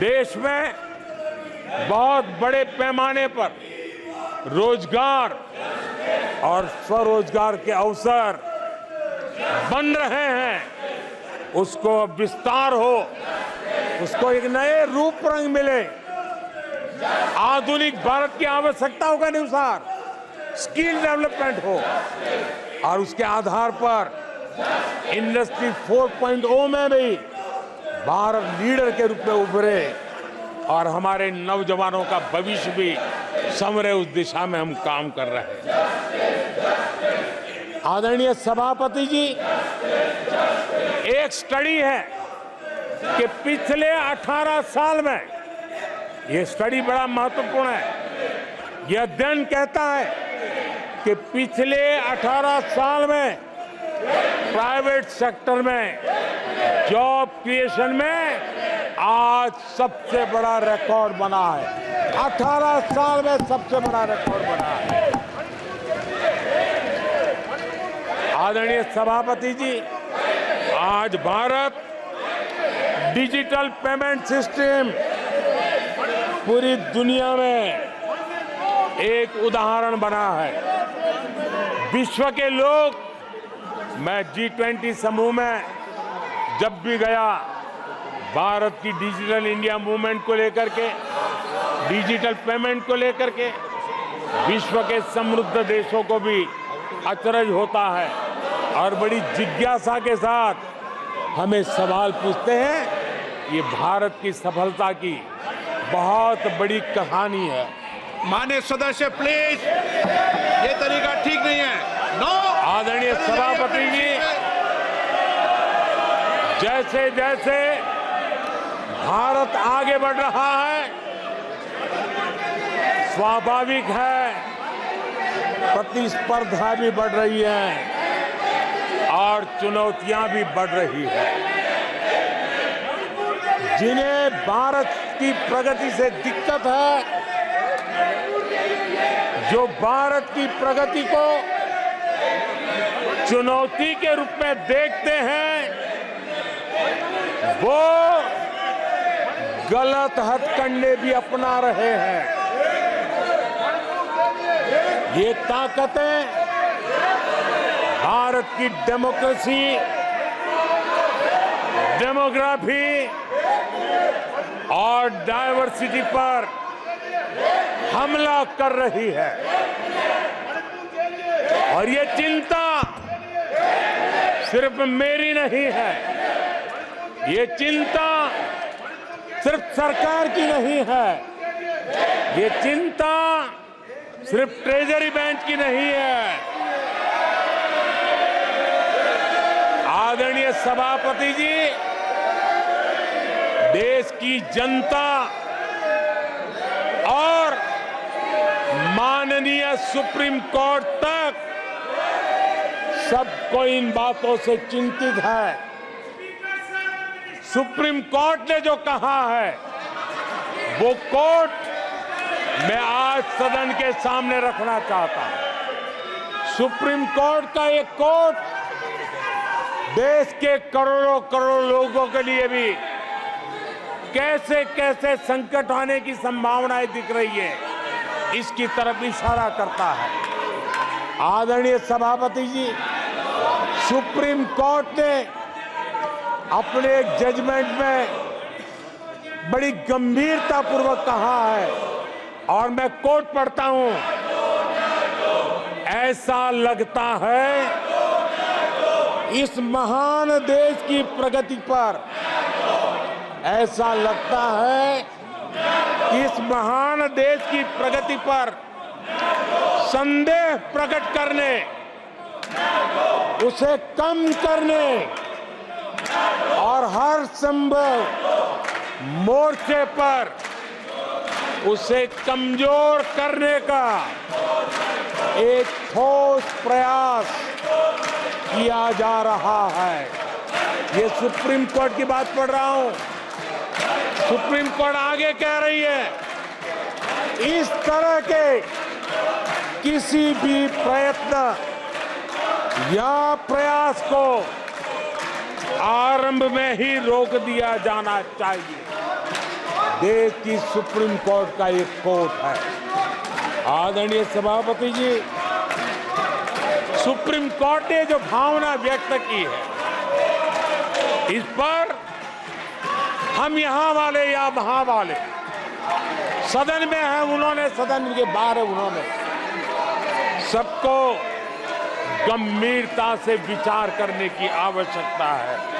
देश में बहुत बड़े पैमाने पर रोजगार और स्वरोजगार के अवसर बन रहे हैं, उसको विस्तार हो, उसको एक नए रूप रंग मिले, आधुनिक भारत की आवश्यकताओं के अनुसार स्किल डेवलपमेंट हो और उसके आधार पर इंडस्ट्री 4.0 में भी भारत लीडर के रूप में उभरे और हमारे नौजवानों का भविष्य भी संवरे, उस दिशा में हम काम कर रहे हैं। आदरणीय सभापति जी, एक स्टडी है कि पिछले 18 साल में, ये स्टडी बड़ा महत्वपूर्ण है, यह अध्ययन कहता है कि पिछले 18 साल में प्राइवेट सेक्टर में जॉब क्रिएशन में आज सबसे बड़ा रिकॉर्ड बना है। 18 साल में सबसे बड़ा रिकॉर्ड बना है। आदरणीय सभापति जी, आज भारत डिजिटल पेमेंट सिस्टम पूरी दुनिया में एक उदाहरण बना है। विश्व के लोग, मैं G20 समूह में जब भी गया, भारत की डिजिटल इंडिया मूवमेंट को लेकर के, डिजिटल पेमेंट को लेकर के विश्व के समृद्ध देशों को भी अचरज होता है और बड़ी जिज्ञासा के साथ हमें सवाल पूछते हैं। ये भारत की सफलता की बहुत बड़ी कहानी है। माननीय सदस्य प्लीज, ये तरीका ठीक नहीं है। नो। आदरणीय सभापति जी, जैसे जैसे भारत आगे बढ़ रहा है, स्वाभाविक है प्रतिस्पर्धा भी बढ़ रही है और चुनौतियां भी बढ़ रही है। जिन्हें भारत की प्रगति से दिक्कत है, जो भारत की प्रगति को चुनौती के रूप में देखते हैं, वो गलत हथकंडे भी अपना रहे हैं। ये ताकतें भारत की डेमोक्रेसी, डेमोग्राफी और डायवर्सिटी पर हमला कर रही है और ये चिंता सिर्फ मेरी नहीं है, ये चिंता सिर्फ सरकार की नहीं है, ये चिंता सिर्फ ट्रेजरी बैंक की नहीं है। आदरणीय सभापति जी, देश की जनता और माननीय सुप्रीम कोर्ट तक सबको इन बातों से चिंतित है। सुप्रीम कोर्ट ने जो कहा है, वो कोर्ट मैं आज सदन के सामने रखना चाहता हूं। सुप्रीम कोर्ट का एक कोर्ट देश के करोड़ों करोड़ लोगों के लिए भी कैसे कैसे संकट आने की संभावनाएं दिख रही है, इसकी तरफ इशारा करता है। आदरणीय सभापति जी, सुप्रीम कोर्ट ने अपने एक जजमेंट में बड़ी गंभीरता पूर्वक कहा है और मैं कोट पढ़ता हूं, ऐसा लगता है इस महान देश की प्रगति पर, ऐसा लगता है कि इस महान देश की प्रगति पर संदेह प्रकट करने, उसे कम करने और हर संभव मोर्चे पर उसे कमजोर करने का एक ठोस प्रयास किया जा रहा है। ये सुप्रीम कोर्ट की बात पढ़ रहा हूं। सुप्रीम कोर्ट आगे कह रही है, इस तरह के किसी भी प्रयत्न या प्रयास को आरंभ में ही रोक दिया जाना चाहिए। देश की सुप्रीम कोर्ट का एक कोर्ट है। आदरणीय सभापति जी, सुप्रीम कोर्ट ने जो भावना व्यक्त की है, इस पर हम यहां वाले या वहां वाले, सदन में हैं उन्होंने, सदन के बाहर है उन्होंने, सबको गंभीरता से विचार करने की आवश्यकता है।